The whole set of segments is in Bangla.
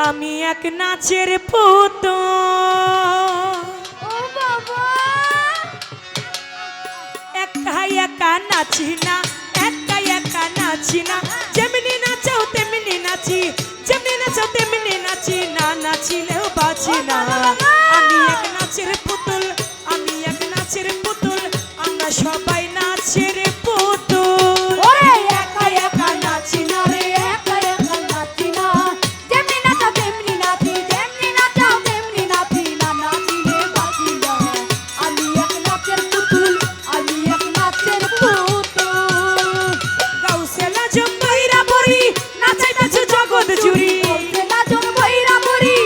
আমি এক নাচের পুতুল একা একা নাচি না, একা একা নাচি না, যেমনি নাচাও তেমনি নাচি, যেমনি নাচাও তেমনি নাচি, না নাচিলেও বাঁচি না। আমি এক নাচের পুতুল, আমি এক নাচের পুতুল, আমরা সবাই নাচের পুতুল। ওরে একা একা নাচি না রে, একা একা নাচি না, যেমনি নাচাও তেমনি নাচি, যেমনি নাচাও তেমনি নাচি, না নাচিলে বাঁচি না। আমি এক নাচের পুতুল, আমি এক নাচের পুতুল। গাউসে লাজম বৈরা বরি নাচাইতাছে জগৎ জুড়ি, গাউসে লাজম বৈরা বরি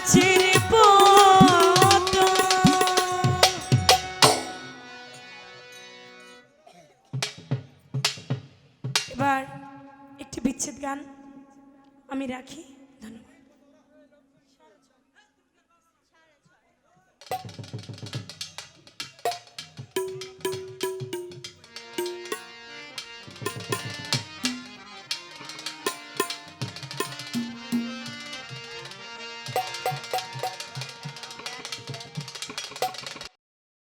গাছের পতন। এবার একটি বিচ্ছেদ গান আমি রাখি। ধন্যবাদ।